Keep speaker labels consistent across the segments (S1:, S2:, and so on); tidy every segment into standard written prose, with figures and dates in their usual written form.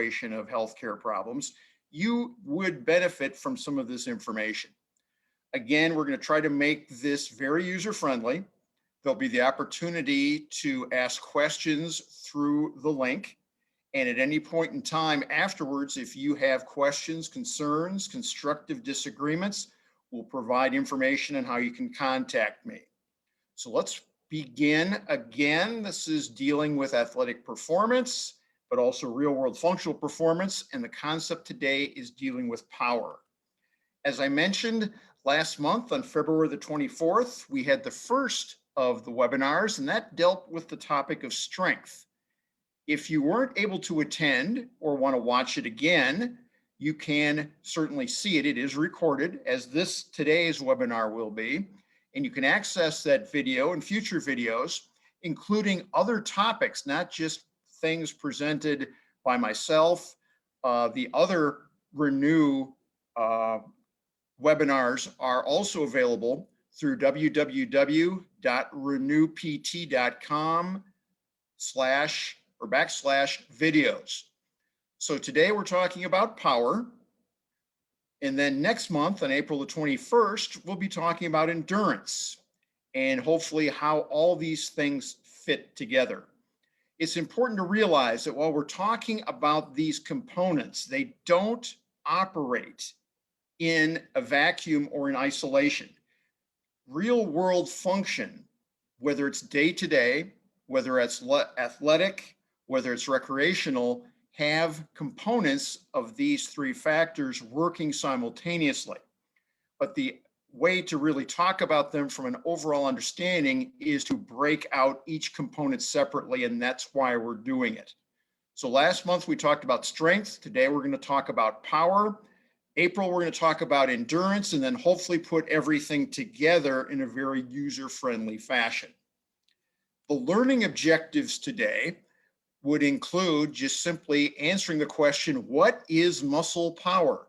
S1: evaluation of healthcare problems, you would benefit from some of this information. Again, we're going to try to make this very user-friendly. There'll be the opportunity to ask questions through the link. And at any point in time afterwards, if you have questions, concerns, constructive disagreements, we'll provide information on how you can contact me. So let's begin again. This is dealing with athletic performance, but also real-world functional performance. And the concept today is dealing with power. As I mentioned last month on February the 24th, we had the first of the webinars, and that dealt with the topic of strength. If you weren't able to attend or want to watch it again, you can certainly see it. It is recorded, as today's webinar will be, and you can access that video and future videos, including other topics, not just things presented by myself. The other Renew webinars are also available through www.renewpt.com/videos. So today we're talking about power. And then next month on April the 21st, we'll be talking about endurance and hopefully how all these things fit together. It's important to realize that while we're talking about these components, they don't operate in a vacuum or in isolation. Real world function, whether it's day-to-day, whether it's athletic, whether it's recreational, have components of these three factors working simultaneously. But the way to really talk about them from an overall understanding is to break out each component separately, and that's why we're doing it. So last month we talked about strength. Today we're going to talk about power. April, we're going to talk about endurance, and then hopefully put everything together in a very user-friendly fashion. The learning objectives today would include just simply answering the question, what is muscle power?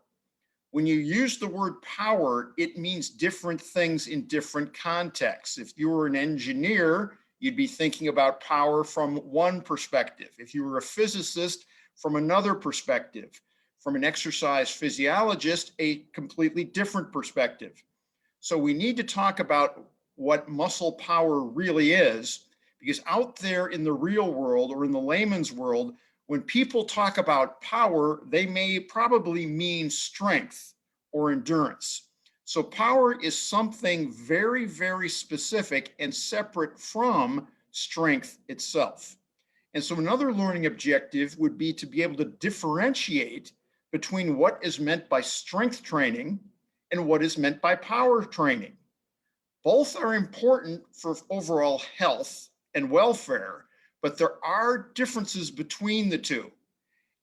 S1: When you use the word power, it means different things in different contexts. If you were an engineer, you'd be thinking about power from one perspective. If you were a physicist, from another perspective. From an exercise physiologist, a completely different perspective. So we need to talk about what muscle power really is, because out there in the real world or in the layman's world, when people talk about power, they may probably mean strength or endurance. So power is something very, very specific and separate from strength itself. And so another learning objective would be to be able to differentiate between what is meant by strength training and what is meant by power training. Both are important for overall health and welfare, but there are differences between the two.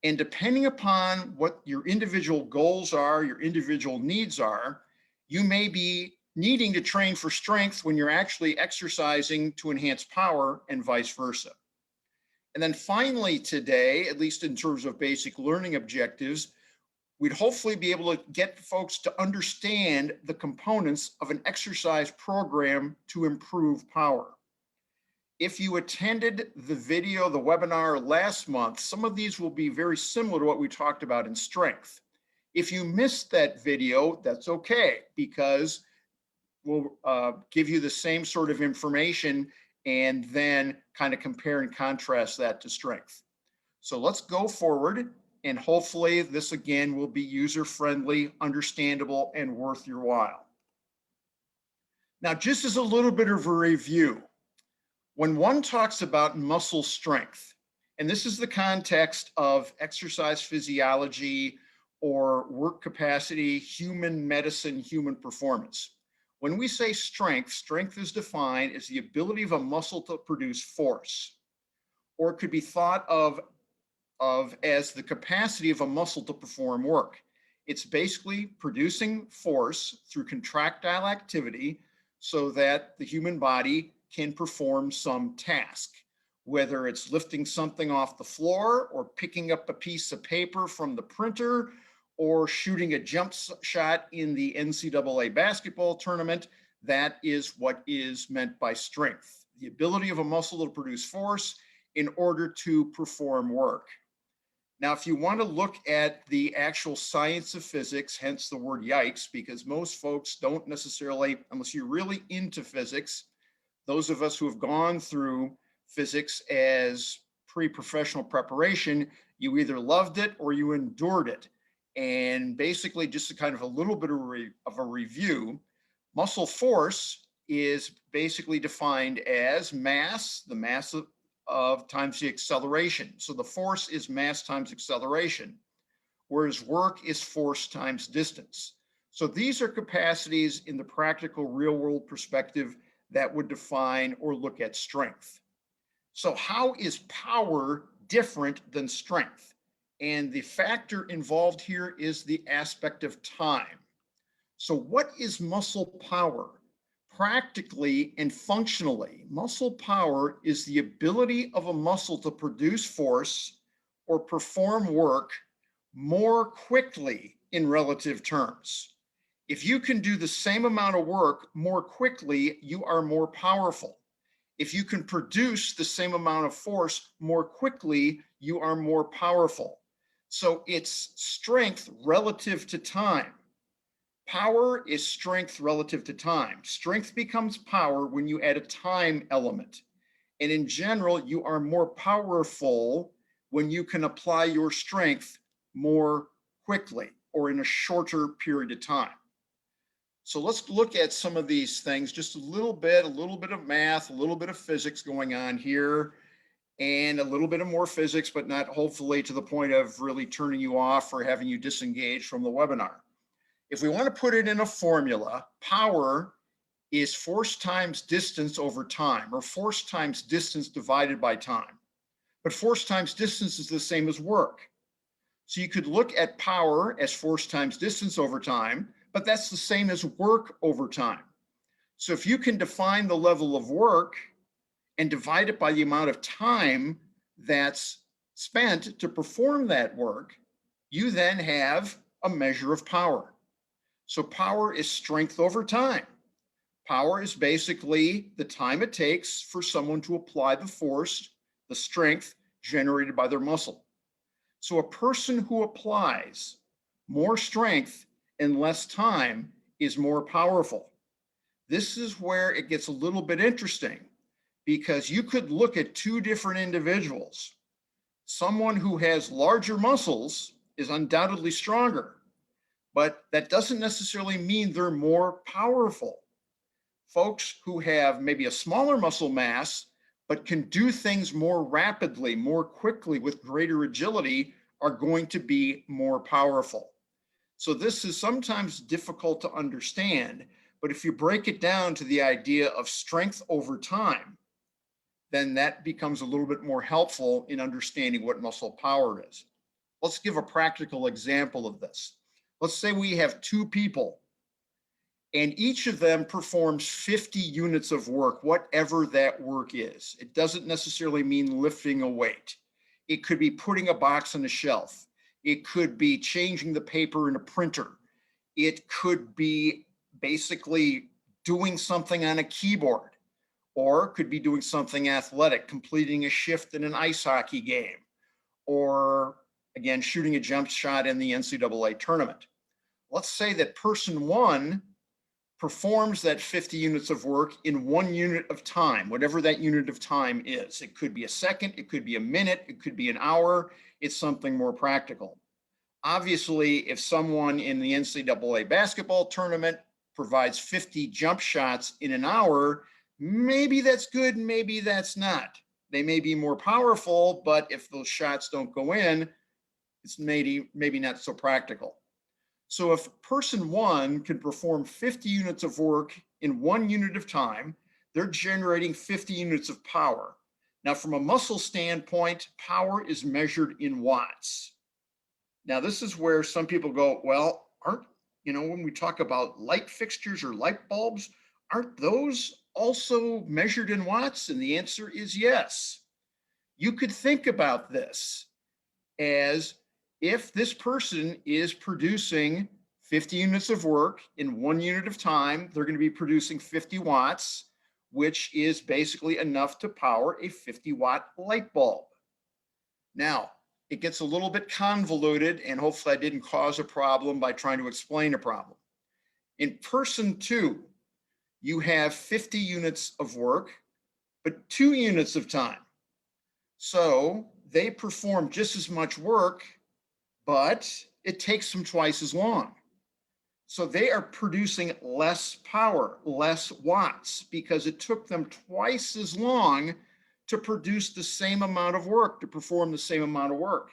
S1: And depending upon what your individual goals are, your individual needs are, you may be needing to train for strength when you're actually exercising to enhance power and vice versa. And then finally today, at least in terms of basic learning objectives, we'd hopefully be able to get folks to understand the components of an exercise program to improve power. If you attended the webinar last month, some of these will be very similar to what we talked about in strength. If you missed that video, that's okay, because we'll give you the same sort of information and then kind of compare and contrast that to strength. So let's go forward, and hopefully this again will be user-friendly, understandable, and worth your while. Now, just as a little bit of a review, when one talks about muscle strength, and this is the context of exercise physiology or work capacity, human medicine, human performance. When we say strength, strength is defined as the ability of a muscle to produce force, or it could be thought of as the capacity of a muscle to perform work. It's basically producing force through contractile activity so that the human body can perform some task, whether it's lifting something off the floor or picking up a piece of paper from the printer or shooting a jump shot in the NCAA basketball tournament. That is what is meant by strength, the ability of a muscle to produce force in order to perform work. Now, if you want to look at the actual science of physics, hence the word yikes, because most folks don't necessarily, unless you're really into physics, those of us who have gone through physics as pre-professional preparation, you either loved it or you endured it. And basically, just a kind of a little bit of a review, muscle force is basically defined as mass, the mass of times the acceleration. So the force is mass times acceleration, whereas work is force times distance. So these are capacities in the practical real world perspective that would define or look at strength. So how is power different than strength? And the factor involved here is the aspect of time. So what is muscle power? Practically and functionally, muscle power is the ability of a muscle to produce force or perform work more quickly in relative terms. If you can do the same amount of work more quickly, you are more powerful. If you can produce the same amount of force more quickly, you are more powerful. So it's strength relative to time. Power is strength relative to time. Strength becomes power when you add a time element. And in general, you are more powerful when you can apply your strength more quickly or in a shorter period of time. So let's look at some of these things, just a little bit of math, a little bit of physics going on here, and a little bit of more physics, but not hopefully to the point of really turning you off or having you disengage from the webinar. If we want to put it in a formula, power is force times distance over time, or force times distance divided by time. But force times distance is the same as work. So you could look at power as force times distance over time, but that's the same as work over time. So if you can define the level of work and divide it by the amount of time that's spent to perform that work, you then have a measure of power. So power is strength over time. Power is basically the time it takes for someone to apply the force, the strength generated by their muscle. So a person who applies more strength in less time is more powerful. This is where it gets a little bit interesting, because you could look at two different individuals. Someone who has larger muscles is undoubtedly stronger, but that doesn't necessarily mean they're more powerful. Folks who have maybe a smaller muscle mass, but can do things more rapidly, more quickly, with greater agility, are going to be more powerful. So this is sometimes difficult to understand, but if you break it down to the idea of strength over time, then that becomes a little bit more helpful in understanding what muscle power is. Let's give a practical example of this. Let's say we have two people, and each of them performs 50 units of work, whatever that work is. It doesn't necessarily mean lifting a weight. It could be putting a box on a shelf. It could be changing the paper in a printer. It could be basically doing something on a keyboard, or could be doing something athletic, completing a shift in an ice hockey game, or again, shooting a jump shot in the NCAA tournament. Let's say that person one performs that 50 units of work in 1 unit of time, whatever that unit of time is. It could be a second, it could be a minute, it could be an hour. It's something more practical. Obviously, if someone in the NCAA basketball tournament provides 50 jump shots in an hour, maybe that's good, maybe that's not. They may be more powerful, but if those shots don't go in, it's maybe not so practical. So if person one can perform 50 units of work in 1 unit of time, they're generating 50 units of power. Now, from a muscle standpoint, power is measured in watts. Now, this is where some people go, well, when we talk about light fixtures or light bulbs, aren't those also measured in watts? And the answer is yes. You could think about this as, if this person is producing 50 units of work in 1 unit of time, they're going to be producing 50 watts, which is basically enough to power a 50-watt light bulb. Now, it gets a little bit convoluted, and hopefully I didn't cause a problem by trying to explain a problem. In person 2, you have 50 units of work, but 2 units of time. So they perform just as much work, but it takes them twice as long. So they are producing less power, less watts, because it took them twice as long to produce the same amount of work, to perform the same amount of work.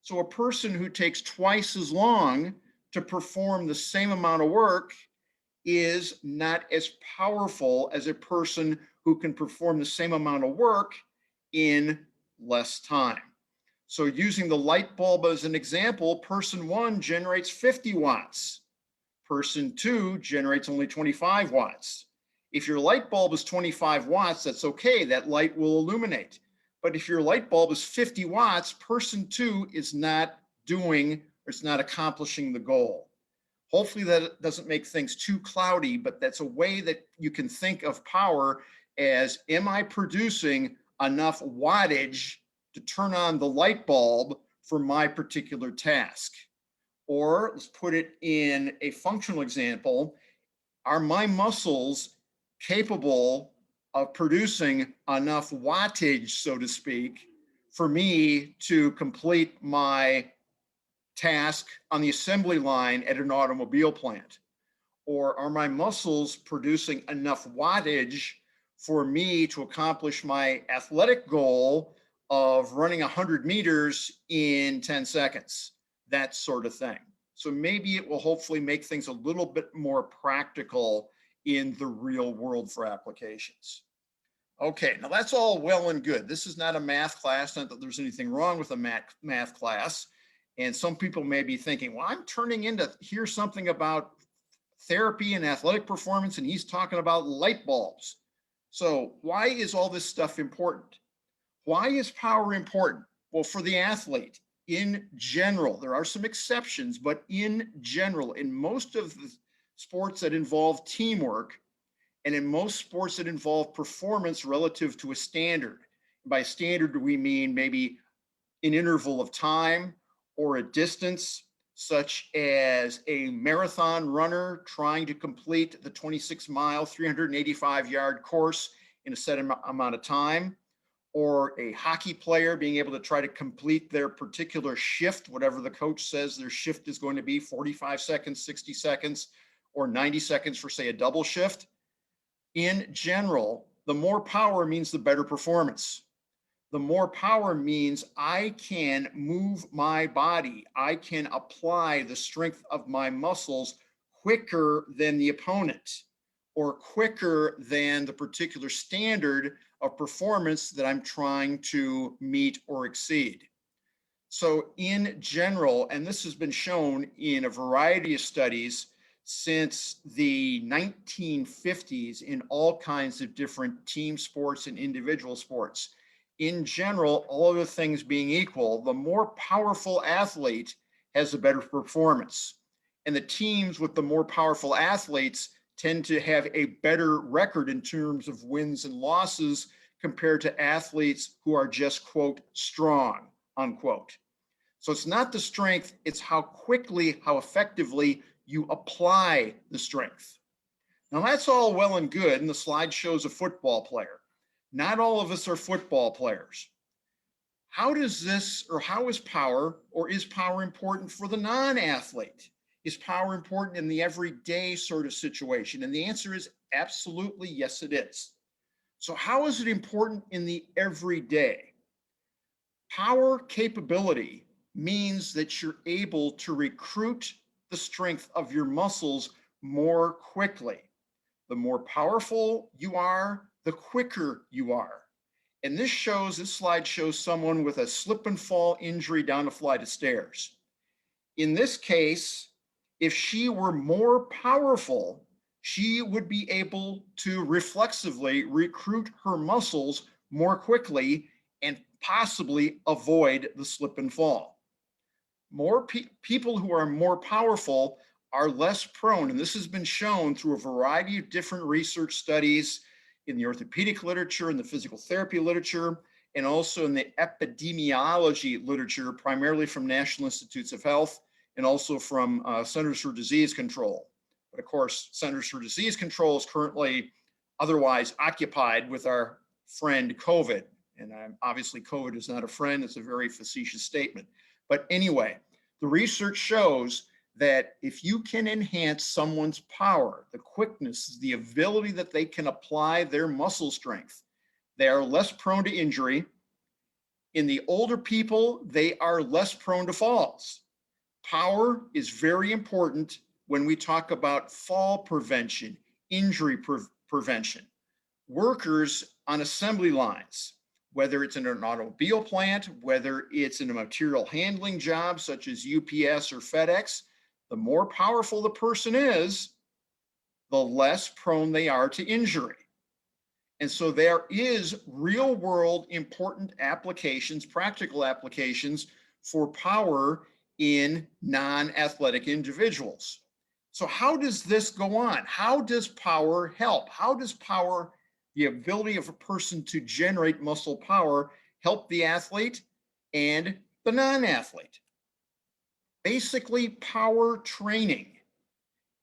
S1: So a person who takes twice as long to perform the same amount of work is not as powerful as a person who can perform the same amount of work in less time. So using the light bulb as an example, person 1 generates 50 watts. Person 2 generates only 25 watts. If your light bulb is 25 watts, that's okay, that light will illuminate. But if your light bulb is 50 watts, person 2 is not doing, or it's not accomplishing the goal. Hopefully that doesn't make things too cloudy, but that's a way that you can think of power as, am I producing enough wattage to turn on the light bulb for my particular task? Or let's put it in a functional example. Are my muscles capable of producing enough wattage, so to speak, for me to complete my task on the assembly line at an automobile plant? Or are my muscles producing enough wattage for me to accomplish my athletic goal of running 100 meters in 10 seconds? That sort of thing. So maybe it will hopefully make things a little bit more practical in the real world for applications. Okay, now that's all well and good. This is not a math class, not that there's anything wrong with a math class. And some people may be thinking, well, I'm turning in to hear something about therapy and athletic performance, and he's talking about light bulbs. So why is all this stuff important? Why is power important? Well, for the athlete, in general, there are some exceptions, but in general, in most of the sports that involve teamwork, and in most sports that involve performance relative to a standard. By standard, we mean maybe an interval of time or a distance, such as a marathon runner trying to complete the 26-mile, 385-yard course in a set amount of time, or a hockey player being able to try to complete their particular shift, whatever the coach says their shift is going to be, 45 seconds, 60 seconds, or 90 seconds for, say, a double shift. In general, the more power means the better performance. The more power means I can move my body. I can apply the strength of my muscles quicker than the opponent, or quicker than the particular standard of performance that I'm trying to meet or exceed. So in general, and this has been shown in a variety of studies since the 1950s in all kinds of different team sports and individual sports. In general, all other things being equal, the more powerful athlete has a better performance. And the teams with the more powerful athletes tend to have a better record in terms of wins and losses compared to athletes who are just, quote, strong, unquote. So it's not the strength, it's how quickly, how effectively you apply the strength. Now that's all well and good, and the slide shows a football player. Not all of us are football players. How does this, or how is power, or is power important for the non-athlete? Is power important in the everyday sort of situation? And the answer is absolutely yes, it is. So how is it important in the everyday? Power capability means that you're able to recruit the strength of your muscles more quickly. The more powerful you are, the quicker you are. And this slide shows someone with a slip and fall injury down a flight of stairs. In this case, if she were more powerful, she would be able to reflexively recruit her muscles more quickly and possibly avoid the slip and fall. More people who are more powerful are less prone, and this has been shown through a variety of different research studies in the orthopedic literature and the physical therapy literature, and also in the epidemiology literature, primarily from National Institutes of Health and also from Centers for Disease Control. But of course, Centers for Disease Control is currently otherwise occupied with our friend COVID. And obviously COVID is not a friend, it's a very facetious statement. But anyway, the research shows that if you can enhance someone's power, the quickness, the ability that they can apply their muscle strength, they are less prone to injury. In the older people, they are less prone to falls. Power is very important when we talk about fall prevention, injury prevention. Workers on assembly lines, whether it's in an automobile plant, whether it's in a material handling job such as UPS or FedEx, the more powerful the person is, the less prone they are to injury. And so there is real world important applications, practical applications for power in non-athletic individuals. So how does this go on? How does power help? How does power, the ability of a person to generate muscle power, help the athlete and the non-athlete? Basically, power training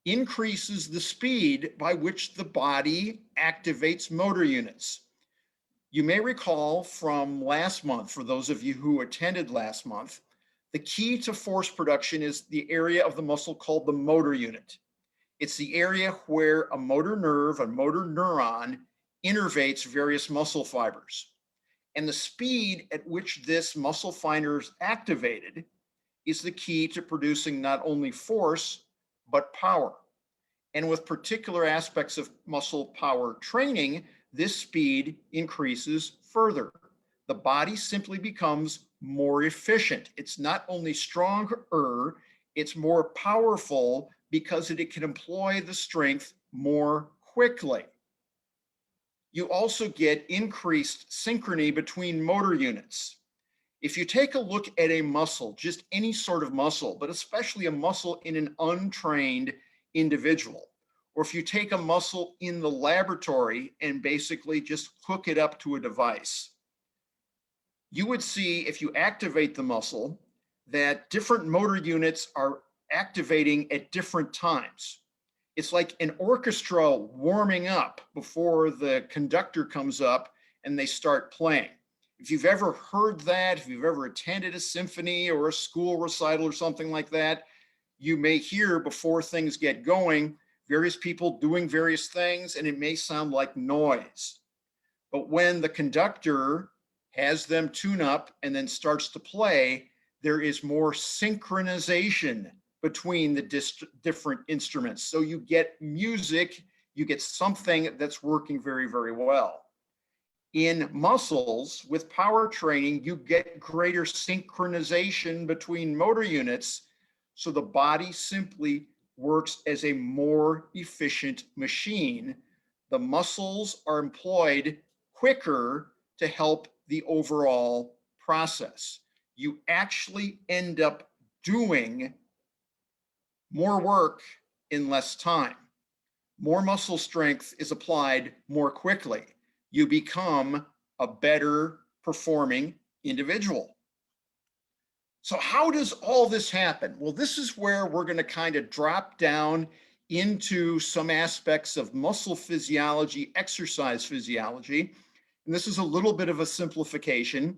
S1: increases the speed by which the body activates motor units. You may recall from last month, for those of you who attended last month, the key to force production is the area of the muscle called the motor unit. It's the area where a motor nerve, a motor neuron, innervates various muscle fibers. And the speed at which this muscle fiber is activated is the key to producing not only force, but power. And with particular aspects of muscle power training, this speed increases further. The body simply becomes more efficient. It's not only stronger, it's more powerful because it can employ the strength more quickly. You also get increased synchrony between motor units. If you take a look at a muscle, just any sort of muscle, but especially a muscle in an untrained individual, or if you take a muscle in the laboratory and basically just hook it up to a device, you would see, if you activate the muscle, that different motor units are activating at different times. It's like an orchestra warming up before the conductor comes up and they start playing. If you've ever heard that, if you've ever attended a symphony or a school recital or something like that, you may hear before things get going, various people doing various things, and it may sound like noise. But when the conductor has them tune up and then starts to play, there is more synchronization between the different instruments. So you get music, you get something that's working very, very well. In muscles, with power training, you get greater synchronization between motor units, so the body simply works as a more efficient machine. The muscles are employed quicker to help the overall process. You actually end up doing more work in less time. More muscle strength is applied more quickly. You become a better performing individual. So how does all this happen? Well, this is where we're going to kind of drop down into some aspects of muscle physiology, exercise physiology. And this is a little bit of a simplification,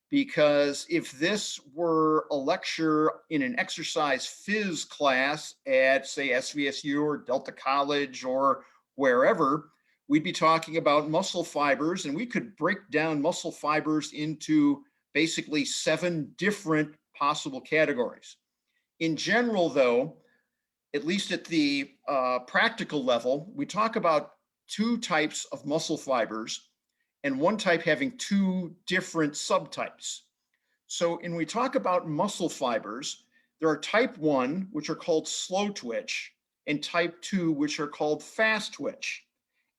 S1: because if this were a lecture in an exercise phys class at, say, SVSU or Delta College or wherever, we'd be talking about muscle fibers, and we could break down muscle fibers into basically 7 different possible categories. In general, though, at least at the practical level, we talk about 2 types of muscle fibers, and one type having 2 different subtypes. So when we talk about muscle fibers, there are type 1, which are called slow twitch, and type 2, which are called fast twitch.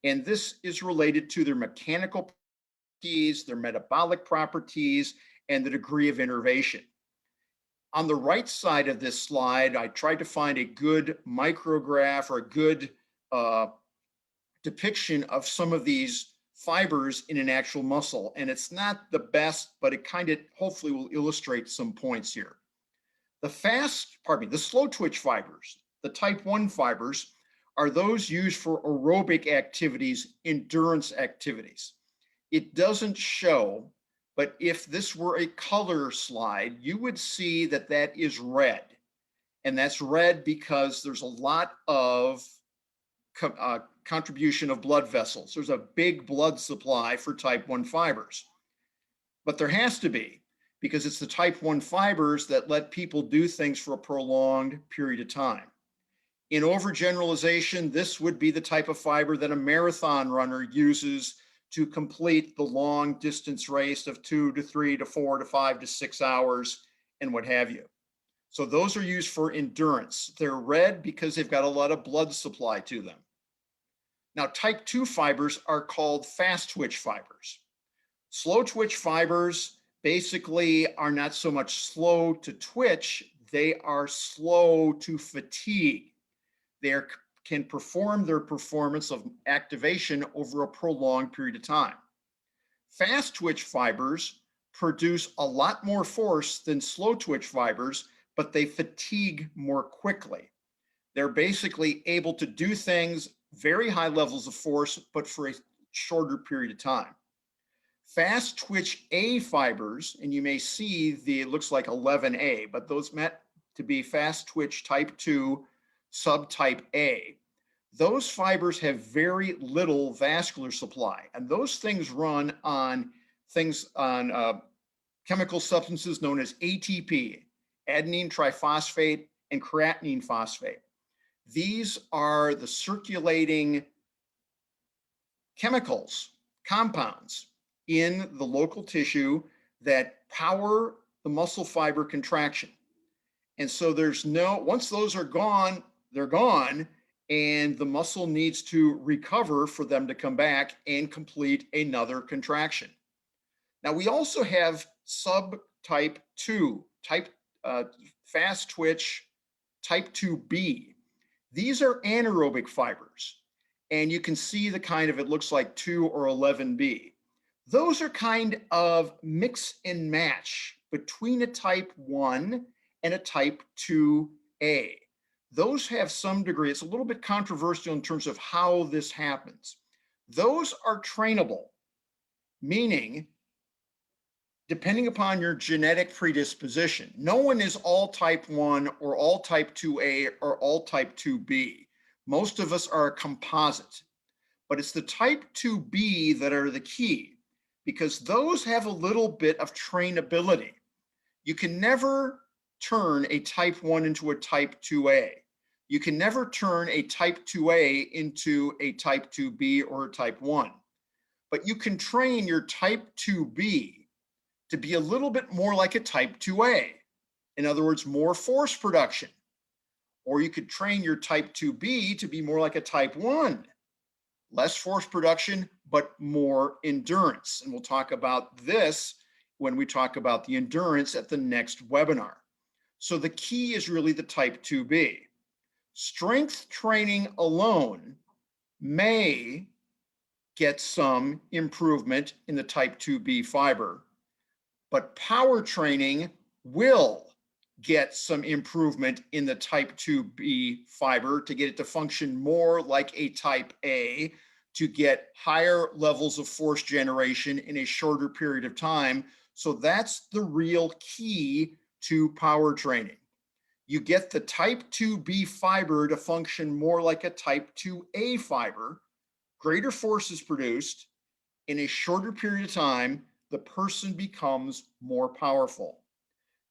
S1: And this is related to their mechanical properties, their metabolic properties, and the degree of innervation. On the right side of this slide, I tried to find a good micrograph or a good depiction of some of these fibers in an actual muscle. And it's not the best, but it kind of hopefully will illustrate some points here. The slow twitch fibers, the type 1 fibers, are those used for aerobic activities, endurance activities. It doesn't show, but if this were a color slide, you would see that that is red. And that's red because there's a lot of contribution of blood vessels. There's a big blood supply for type 1 fibers. But there has to be, because it's the type 1 fibers that let people do things for a prolonged period of time. In overgeneralization, this would be the type of fiber that a marathon runner uses to complete the long distance race of 2 to 3 to 4 to 5 to 6 hours and what have you. So those are used for endurance. They're red because they've got a lot of blood supply to them. Now, type 2 fibers are called fast twitch fibers. Slow twitch fibers basically are not so much slow to twitch, they are slow to fatigue. They can perform their performance of activation over a prolonged period of time. Fast twitch fibers produce a lot more force than slow twitch fibers, but they fatigue more quickly. They're basically able to do things, very high levels of force, but for a shorter period of time. Fast twitch A fibers, and you may see it looks like 11A, but those meant to be fast twitch type 2 subtype A. Those fibers have very little vascular supply, and those things run on chemical substances known as ATP, adenine triphosphate, and creatinine phosphate. These are the circulating chemicals, compounds in the local tissue that power the muscle fiber contraction. And so once those are gone, they're gone, and the muscle needs to recover for them to come back and complete another contraction. Now, we also have subtype 2, fast twitch type 2B. These are anaerobic fibers, and you can see it looks like 2 or 11B. Those are kind of mix and match between a type 1 and a type 2A. Those have some degree, it's a little bit controversial in terms of how this happens. Those are trainable, meaning depending upon your genetic predisposition. No one is all type 1 or all type 2A or all type 2B. Most of us are a composite, but it's the type 2B that are the key, because those have a little bit of trainability. You can never turn a type 1 into a type 2A. You can never turn a type 2A into a type 2B or a type 1. But you can train your type 2B to be a little bit more like a type 2A. In other words, more force production. Or you could train your type 2B to be more like a type 1. Less force production, but more endurance. And we'll talk about this when we talk about the endurance at the next webinar. So the key is really the type 2B. Strength training alone may get some improvement in the type 2B fiber, but power training will get some improvement in the type 2B fiber to get it to function more like a type A, to get higher levels of force generation in a shorter period of time. So that's the real key to power training. You get the type 2B fiber to function more like a type 2A fiber, greater force is produced in a shorter period of time, the person becomes more powerful.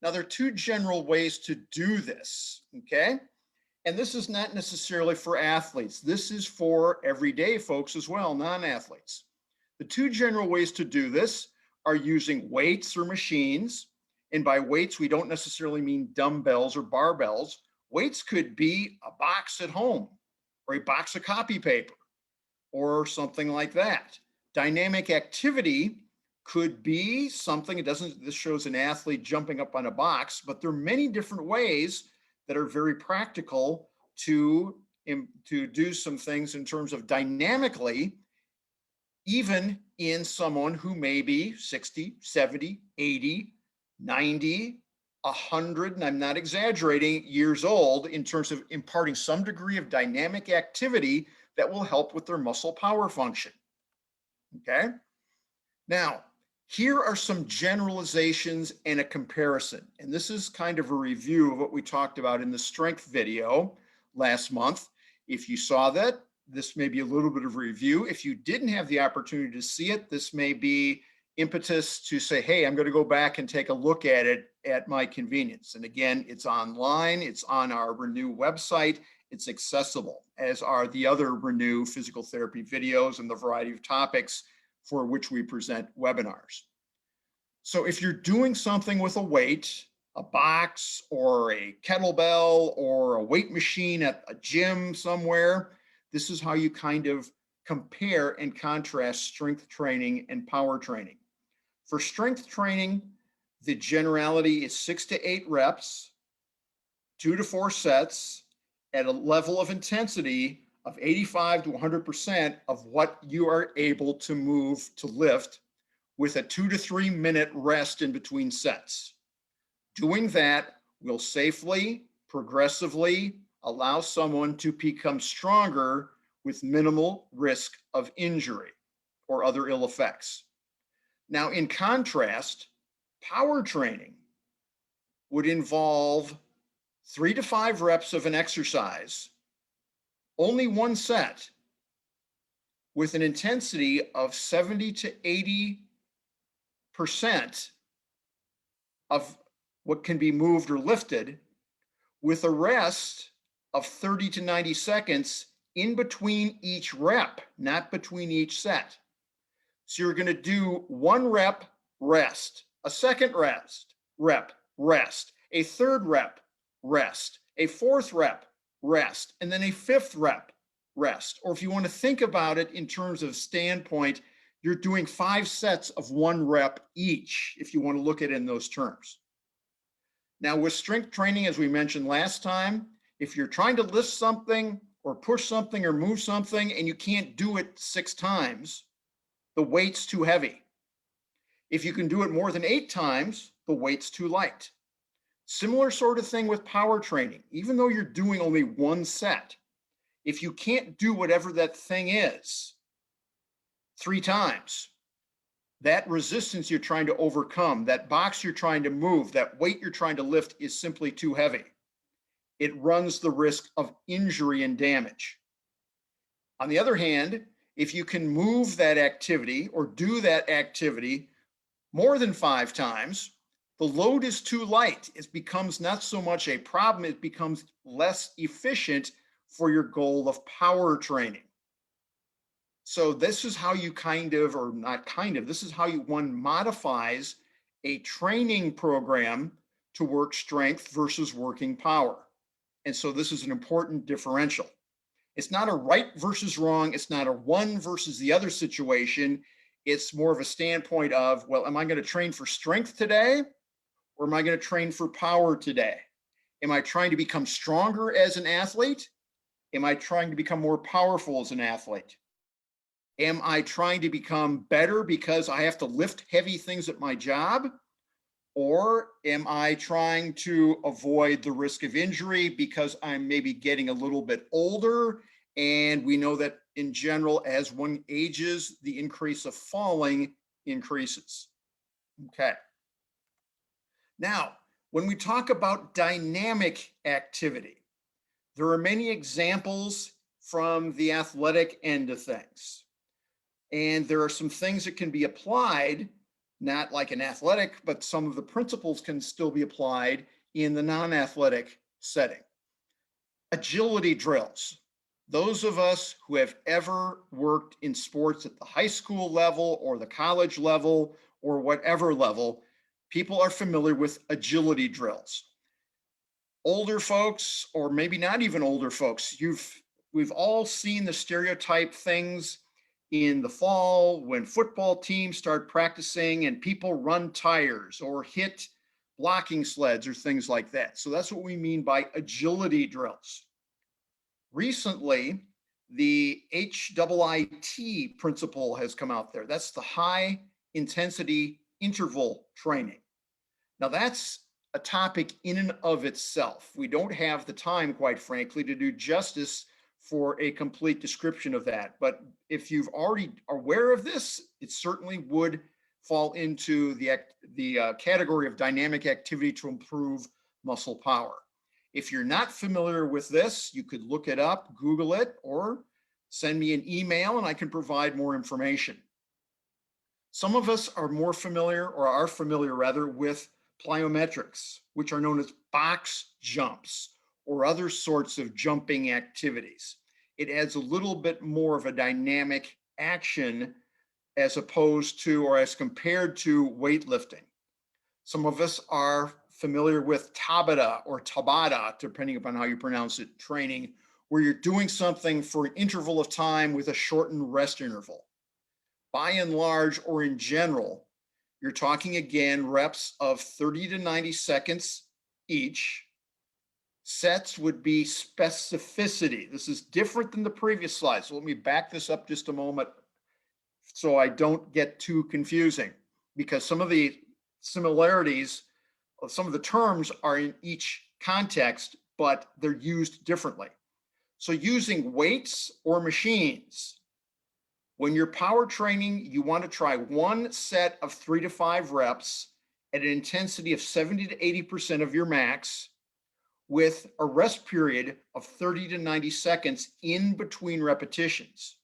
S1: Now, there are two general ways to do this, okay? And this is not necessarily for athletes. This is for everyday folks as well, non-athletes. The two general ways to do this are using weights or machines. And by weights, we don't necessarily mean dumbbells or barbells. Weights could be a box at home or a box of copy paper or something like that. Dynamic activity could be something, this shows an athlete jumping up on a box, but there are many different ways that are very practical to do some things in terms of dynamically even in someone who may be 60, 70, 80, 90, 100, and I'm not exaggerating, years old, in terms of imparting some degree of dynamic activity that will help with their muscle power function. Okay? Now, here are some generalizations and a comparison. And this is kind of a review of what we talked about in the strength video last month. If you saw that, this may be a little bit of a review. If you didn't have the opportunity to see it, this may be impetus to say, hey, I'm going to go back and take a look at it at my convenience. And again, it's online, it's on our Renew website, it's accessible, as are the other Renew physical therapy videos and the variety of topics for which we present webinars. So if you're doing something with a weight, a box or a kettlebell or a weight machine at a gym somewhere, this is how you kind of compare and contrast strength training and power training. For strength training, the generality is 6 to 8 reps, 2 to 4 sets at a level of intensity of 85 to 100% of what you are able to move to lift, with a 2 to 3 minute rest in between sets. Doing that will safely, progressively allow someone to become stronger with minimal risk of injury or other ill effects. Now, in contrast, power training would involve 3 to 5 reps of an exercise, only one set, with an intensity of 70 to 80% of what can be moved or lifted, with a rest of 30 to 90 seconds in between each rep, not between each set. So you're going to do 1 rep, rest, a second rest, rest, a third rep, rest, a 4th rep, rest, and then a 5th rep, rest. Or if you want to think about it in terms of standpoint, you're doing 5 sets of 1 rep each, if you want to look at it in those terms. Now, with strength training, as we mentioned last time, if you're trying to lift something or push something or move something and you can't do it 6 times, the weight's too heavy. If you can do it more than 8 times, the weight's too light. Similar sort of thing with power training. Even though you're doing only 1 set, if you can't do whatever that thing is 3 times, that resistance you're trying to overcome, that box you're trying to move, that weight you're trying to lift is simply too heavy. It runs the risk of injury and damage. On the other hand, if you can move that activity or do that activity more than 5 times, the load is too light. It becomes not so much a problem, it becomes less efficient for your goal of power training. So this is how you this is how one modifies a training program to work strength versus working power. And so this is an important differential. It's not a right versus wrong. It's not a one versus the other situation. It's more of a standpoint of, well, am I going to train for strength today? Or am I going to train for power today? Am I trying to become stronger as an athlete? Am I trying to become more powerful as an athlete? Am I trying to become better because I have to lift heavy things at my job? Or am I trying to avoid the risk of injury because I'm maybe getting a little bit older? And we know that in general, as one ages, the increase of falling increases. Okay. Now, when we talk about dynamic activity, there are many examples from the athletic end of things. And there are some things that can be applied, not like an athletic, but some of the principles can still be applied in the non-athletic setting. Agility drills. Those of us who have ever worked in sports at the high school level or the college level or whatever level, people are familiar with agility drills. Older folks, or maybe not even older folks, we've all seen the stereotype things in the fall when football teams start practicing and people run tires or hit blocking sleds or things like that. So that's what we mean by agility drills. Recently, The HIIT principle has come out there. That's the high intensity interval training. Now that's a topic in and of itself. We don't have the time, quite frankly, to do justice for a complete description of that. But if you've already aware of this, it certainly would fall into the category of dynamic activity to improve muscle power. If you're not familiar with this, you could look it up, Google it, or send me an email and I can provide more information. Some of us are more familiar, or are familiar rather, with plyometrics, which are known as box jumps or other sorts of jumping activities. It adds a little bit more of a dynamic action as opposed to, or as compared to, weightlifting. Some of us are familiar with Tabata or Tabata, depending upon how you pronounce it, training, where you're doing something for an interval of time with a shortened rest interval. By and large, or in general, you're talking again reps of 30 to 90 seconds each. Sets would be specificity. This is different than the previous slide. So let me back this up just a moment so I don't get too confusing, because some of the similarities of some of the terms are in each context, but they're used differently. So using weights or machines, when you're power training, you want to try one set of 3 to 5 reps at an intensity of 70 to 80% of your max, with a rest period of 30 to 90 seconds in between repetitions.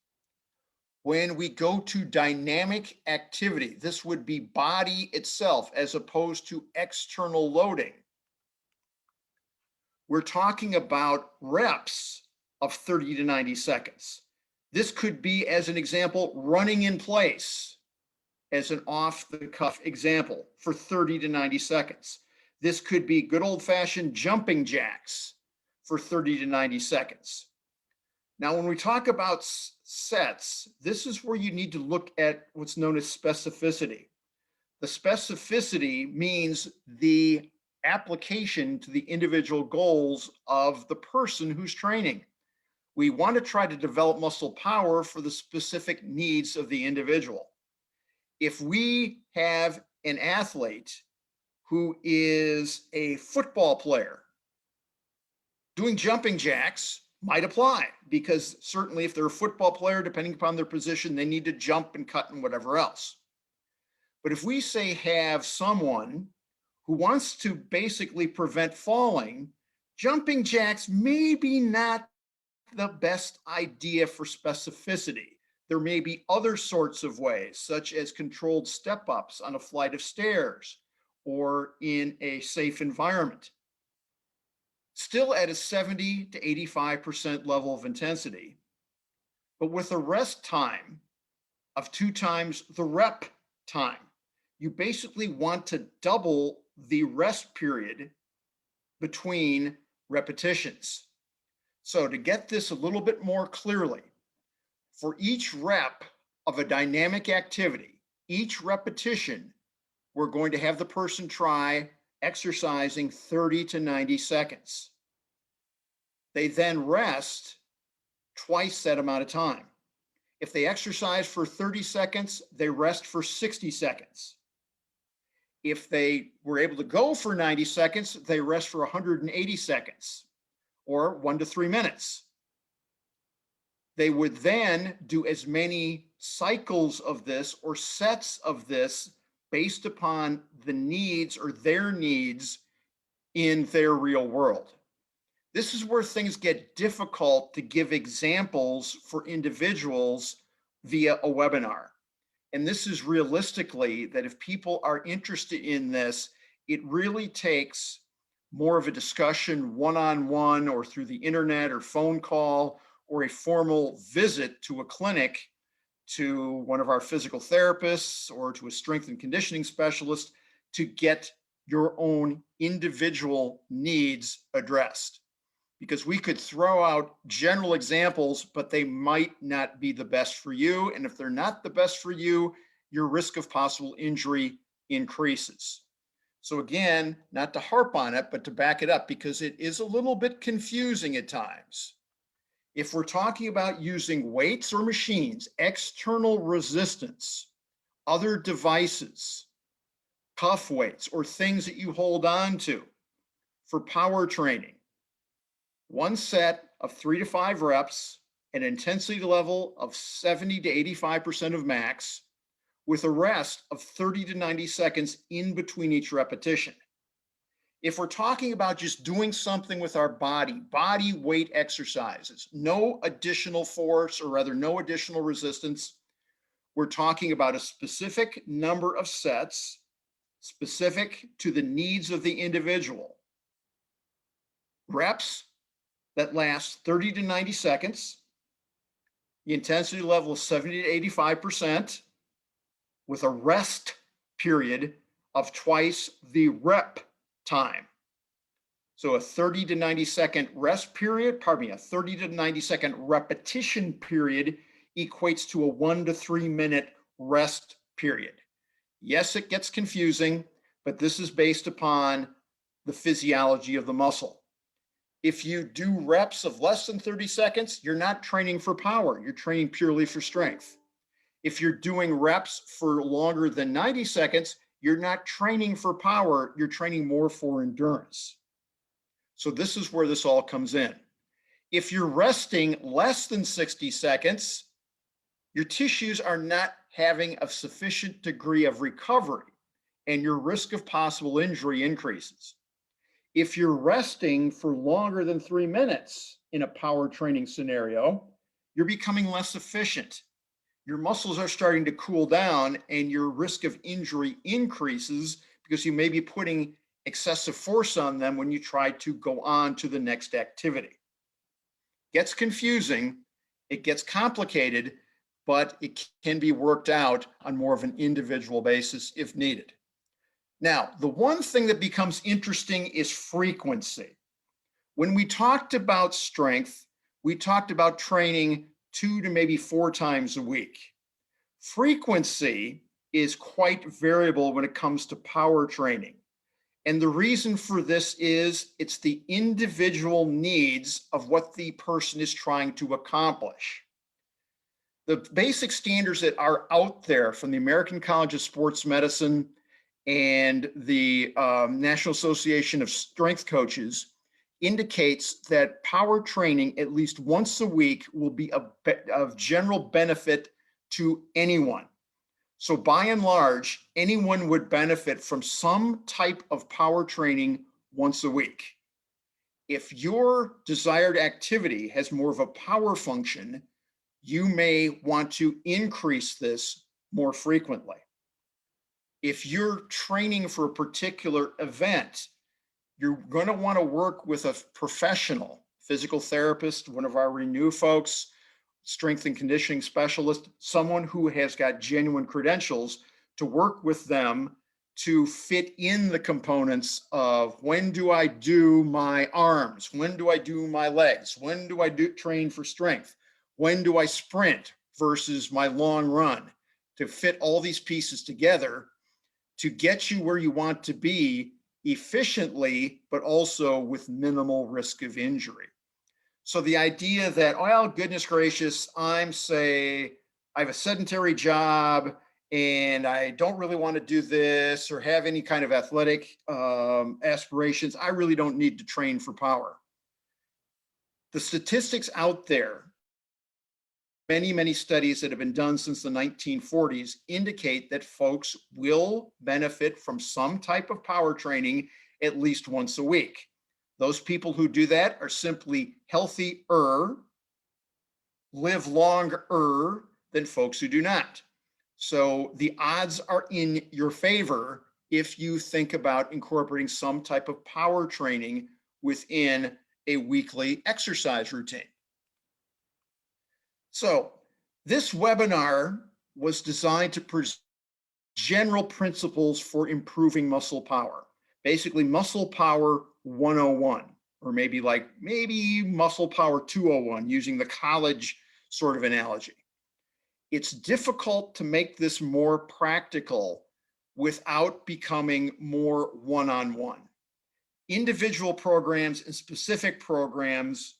S1: When we go to dynamic activity, this would be body itself as opposed to external loading. We're talking about reps of 30 to 90 seconds. This could be, as an example, running in place as an off-the-cuff example for 30 to 90 seconds. This could be good old-fashioned jumping jacks for 30 to 90 seconds. Now, when we talk about sets, this is where you need to look at what's known as specificity. The specificity means the application to the individual goals of the person who's training. We want to try to develop muscle power for the specific needs of the individual. If we have an athlete who is a football player, doing jumping jacks might apply, because certainly if they're a football player, depending upon their position, they need to jump and cut and whatever else. But if we say have someone who wants to basically prevent falling, jumping jacks may be not the best idea for specificity. There may be other sorts of ways, such as controlled step-ups on a flight of stairs or in a safe environment, still at a 70 to 85% level of intensity, but with a rest time of 2 times the rep time. You basically want to double the rest period between repetitions. So to get this a little bit more clearly, for each rep of a dynamic activity, each repetition, we're going to have the person try exercising 30 to 90 seconds. They then rest twice that amount of time. If they exercise for 30 seconds, they rest for 60 seconds. If they were able to go for 90 seconds, they rest for 180 seconds, or 1 to 3 minutes. They would then do as many cycles of this or sets of this based upon the needs or their needs in their real world. This is where things get difficult to give examples for individuals via a webinar. And this is realistically that if people are interested in this, it really takes more of a discussion one-on-one or through the internet or phone call or a formal visit to a clinic, to one of our physical therapists or to a strength and conditioning specialist, to get your own individual needs addressed. Because we could throw out general examples, but they might not be the best for you. And if they're not the best for you, your risk of possible injury increases. So again, not to harp on it, but to back it up, because it is a little bit confusing at times. If we're talking about using weights or machines, external resistance, other devices, cuff weights, or things that you hold on to for power training, one set of 3 to 5 reps, an intensity level of 70 to 85% of max, with a rest of 30 to 90 seconds in between each repetition. If we're talking about just doing something with our body weight exercises, no additional force, or rather no additional resistance, we're talking about a specific number of sets, specific to the needs of the individual. Reps that last 30 to 90 seconds, the intensity level is 70 to 85%, with a rest period of twice the rep time. So a 30 to 90 second rest period, a 30 to 90 second repetition period equates to a 1 to 3 minute rest period. Yes, it gets confusing, but this is based upon the physiology of the muscle. If you do reps of less than 30 seconds, you're not training for power, you're training purely for strength. If you're doing reps for longer than 90 seconds, you're not training for power, you're training more for endurance. So this is where this all comes in. If you're resting less than 60 seconds, your tissues are not having a sufficient degree of recovery, and your risk of possible injury increases. If you're resting for longer than 3 minutes in a power training scenario, you're becoming less efficient. Your muscles are starting to cool down, and your risk of injury increases because you may be putting excessive force on them when you try to go on to the next activity. It gets confusing, it gets complicated, but it can be worked out on more of an individual basis if needed. Now, the one thing that becomes interesting is frequency. When we talked about strength, we talked about training 2 to maybe 4 times a week. Frequency is quite variable when it comes to power training. And the reason for this is it's the individual needs of what the person is trying to accomplish. The basic standards that are out there from the American College of Sports Medicine and the National Association of Strength Coaches indicates that power training at least once a week will be of general benefit to anyone. So by and large, anyone would benefit from some type of power training once a week. If your desired activity has more of a power function, you may want to increase this more frequently. If you're training for a particular event, you're going to want to work with a professional, physical therapist, one of our Renew folks, strength and conditioning specialist, someone who has got genuine credentials to work with them to fit in the components of when do I do my arms, when do I do my legs, when do I train for strength, when do I sprint versus my long run, to fit all these pieces together to get you where you want to be efficiently, but also with minimal risk of injury. So the idea that, well, goodness gracious, I have a sedentary job and I don't really want to do this or have any kind of athletic aspirations, I really don't need to train for power. The statistics out there, many studies that have been done since the 1940s indicate that folks will benefit from some type of power training at least once a week. Those people who do that are simply healthier, live longer than folks who do not. So the odds are in your favor if you think about incorporating some type of power training within a weekly exercise routine. So this webinar was designed to present general principles for improving muscle power. Basically, muscle power 101, or maybe muscle power 201, using the college sort of analogy. It's difficult to make this more practical without becoming more one-on-one. Individual programs and specific programs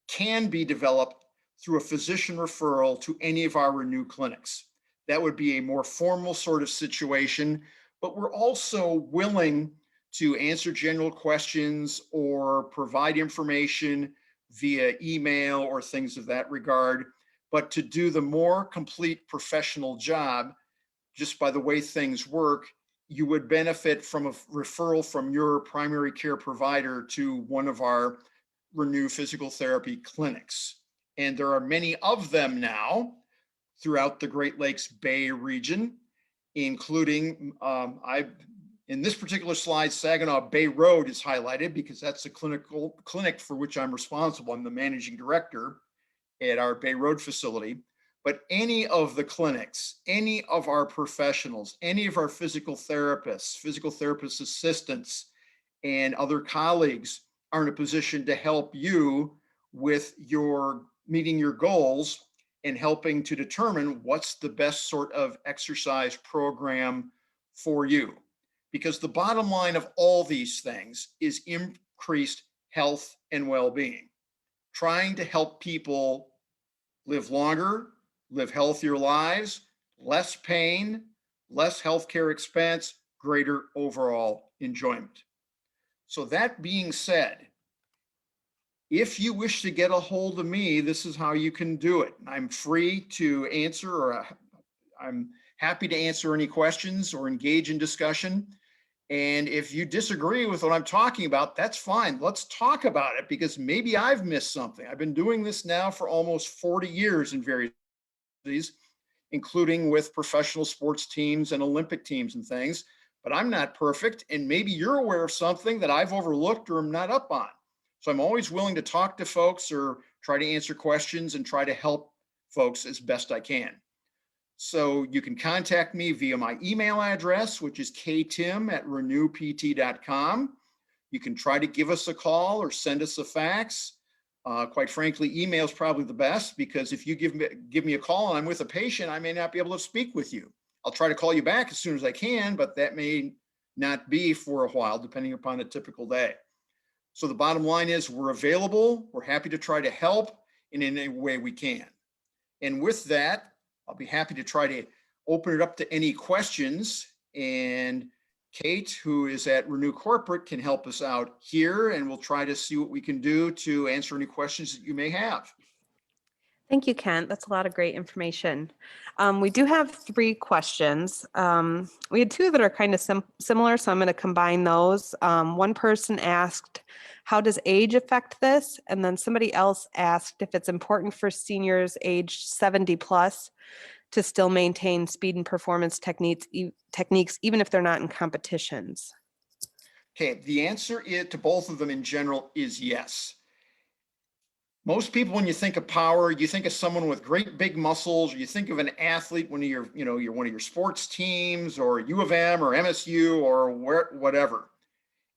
S1: can be developed through a physician referral to any of our Renew clinics. That would be a more formal sort of situation, but we're also willing to answer general questions or provide information via email or things of that regard. But to do the more complete professional job, just by the way things work, you would benefit from a referral from your primary care provider to one of our Renew physical therapy clinics. And there are many of them now throughout the Great Lakes Bay region, including, in this particular slide, Saginaw Bay Road is highlighted because that's the clinic for which I'm responsible. I'm the managing director at our Bay Road facility. But any of the clinics, any of our professionals, any of our physical therapists, physical therapist assistants, and other colleagues are in a position to help you with your meeting your goals and helping to determine what's the best sort of exercise program for you. Because the bottom line of all these things is increased health and well-being. Trying to help people live longer, live healthier lives, less pain, less healthcare expense, greater overall enjoyment. So that being said, if you wish to get a hold of me, this is how you can do it. I'm free to answer, or I'm happy to answer any questions or engage in discussion. And if you disagree with what I'm talking about, that's fine. Let's talk about it, because maybe I've missed something. I've been doing this now for almost 40 years in various cities, including with professional sports teams and Olympic teams and things, but I'm not perfect. And maybe you're aware of something that I've overlooked or am not up on. So I'm always willing to talk to folks or try to answer questions and try to help folks as best I can. So you can contact me via my email address, which is ktimm@renewpt.com. You can try to give us a call or send us a fax. Quite frankly, email is probably the best, because if you give me a call and I'm with a patient, I may not be able to speak with you. I'll try to call you back as soon as I can, but that may not be for a while, depending upon a typical day. So the bottom line is we're available. We're happy to try to help in any way we can. And with that, I'll be happy to try to open it up to any questions. And Kate, who is at Renew Corporate, can help us out here, and we'll try to see what we can do to answer any questions that you may have.
S2: Thank you, Kent. That's a lot of great information. We do have 3 questions. We had 2 that are kind of similar, so I'm going to combine those. One person asked, how does age affect this? And then somebody else asked if it's important for seniors aged 70 plus to still maintain speed and performance techniques, even if they're not in competitions.
S1: Okay, the answer to both of them in general is yes. Most people, when you think of power, you think of someone with great big muscles, or you think of an athlete, one of your one of your sports teams, or U of M or MSU or whatever.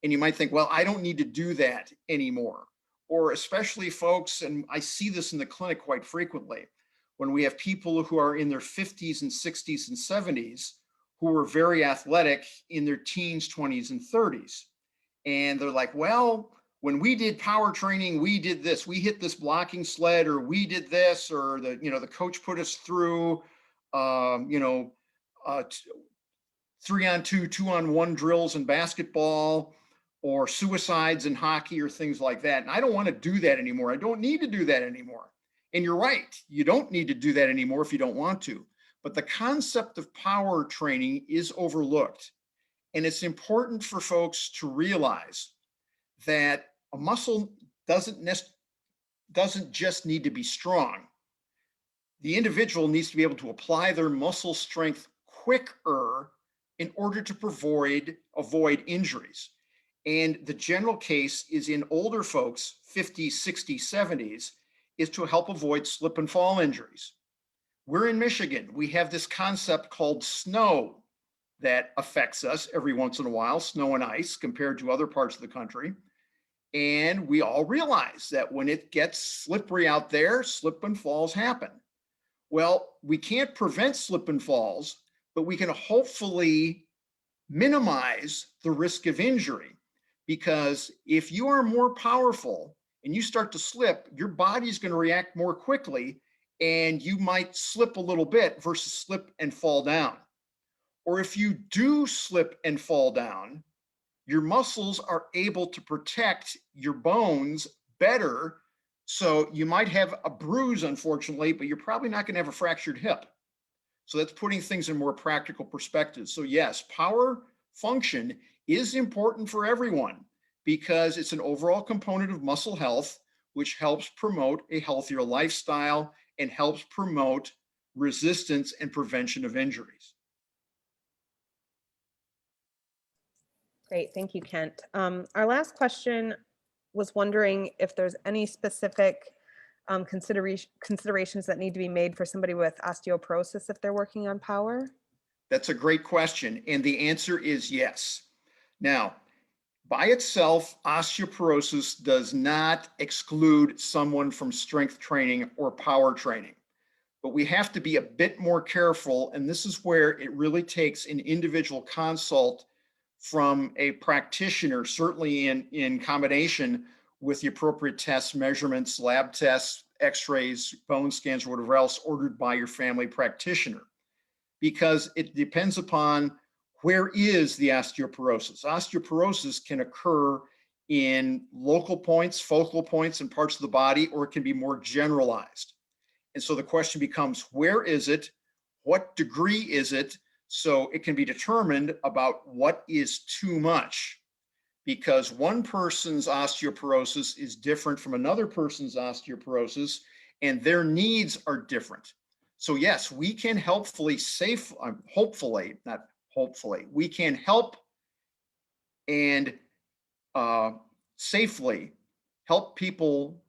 S1: And you might think, well, I don't need to do that anymore. Or especially folks, and I see this in the clinic quite frequently, when we have people who are in their 50s and 60s and 70s who are very athletic in their teens, 20s, and 30s. And they're like, well, when we did power training, we did this, we hit this blocking sled, or we did this, or the coach put us through, 3-on-2, 2-on-1 drills in basketball, or suicides in hockey, or things like that. And I don't want to do that anymore. I don't need to do that anymore. And you're right, you don't need to do that anymore if you don't want to. But the concept of power training is overlooked. And it's important for folks to realize that a muscle doesn't just need to be strong. The individual needs to be able to apply their muscle strength quicker in order to avoid injuries. And the general case is in older folks, 50s, 60s, 70s, is to help avoid slip and fall injuries. We're in Michigan. We have this concept called snow that affects us every once in a while, snow and ice, compared to other parts of the country. And we all realize that when it gets slippery out there, slip and falls happen. Well, we can't prevent slip and falls, but we can hopefully minimize the risk of injury, because if you are more powerful and you start to slip, your body's going to react more quickly, and you might slip a little bit versus slip and fall down. Or if you do slip and fall down, your muscles are able to protect your bones better. So you might have a bruise, unfortunately, but you're probably not going to have a fractured hip. So that's putting things in more practical perspective. So yes, power function is important for everyone because it's an overall component of muscle health, which helps promote a healthier lifestyle and helps promote resistance and prevention of injuries.
S2: Great, thank you, Kent. Our last question was wondering if there's any specific considerations that need to be made for somebody with osteoporosis if they're working on power?
S1: That's a great question, and the answer is yes. Now, by itself, osteoporosis does not exclude someone from strength training or power training, but we have to be a bit more careful, and this is where it really takes an individual consult from a practitioner, certainly in combination with the appropriate tests, measurements, lab tests, x-rays, bone scans, or whatever else ordered by your family practitioner, because it depends upon where is the osteoporosis. Osteoporosis can occur in local points, focal points in parts of the body, or it can be more generalized. And so the question becomes, where is it? What degree is it? So it can be determined about what is too much, because one person's osteoporosis is different from another person's osteoporosis, and their needs are different. So yes, we can hopefully, we can help and safely help people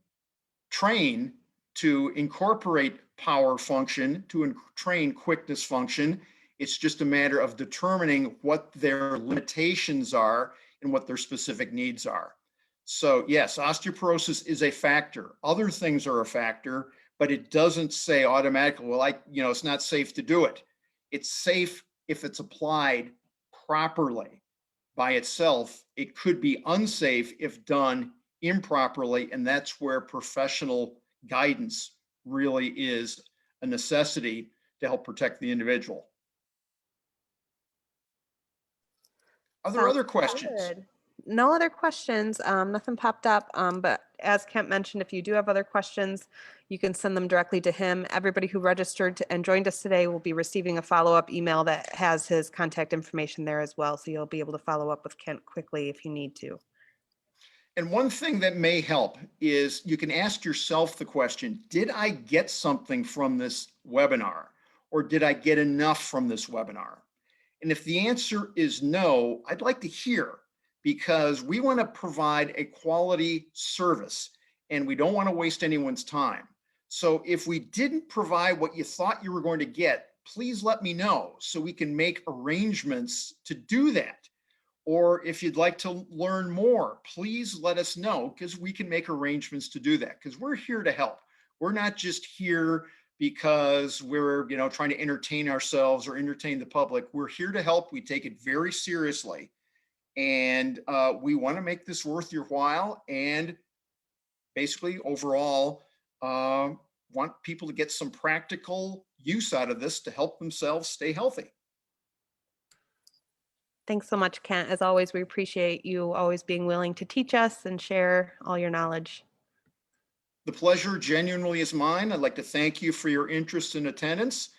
S1: train to incorporate power function, to train quickness function. It's just a matter of determining what their limitations are and what their specific needs are. So yes, osteoporosis is a factor. Other things are a factor, but it doesn't say automatically, well, it's not safe to do it. It's safe if it's applied properly. By itself, it could be unsafe if done improperly, and that's where professional guidance really is a necessity to help protect the individual. Are there other questions?
S2: Good. No other questions. Nothing popped up. But as Kent mentioned, if you do have other questions, you can send them directly to him. Everybody who registered and joined us today will be receiving a follow-up email that has his contact information there as well. So you'll be able to follow up with Kent quickly if you need to.
S1: And one thing that may help is you can ask yourself the question, did I get something from this webinar, or did I get enough from this webinar? And if the answer is no, I'd like to hear, because we want to provide a quality service and we don't want to waste anyone's time. So if we didn't provide what you thought you were going to get, please let me know so we can make arrangements to do that. Or if you'd like to learn more, please let us know, because we can make arrangements to do that, because we're here to help. We're not just here because we're trying to entertain ourselves or entertain the public. We're here to help. We take it very seriously, and we want to make this worth your while, and basically overall want people to get some practical use out of this to help themselves stay healthy.
S2: Thanks so much, Kent. As always, we appreciate you always being willing to teach us and share all your knowledge.
S1: The pleasure genuinely is mine. I'd like to thank you for your interest and attendance,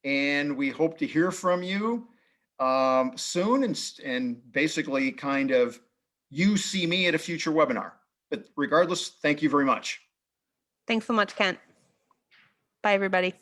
S1: and we hope to hear from you soon, and basically kind of you see me at a future webinar. But regardless, thank you very much.
S2: Thanks so much, Kent. Bye, everybody.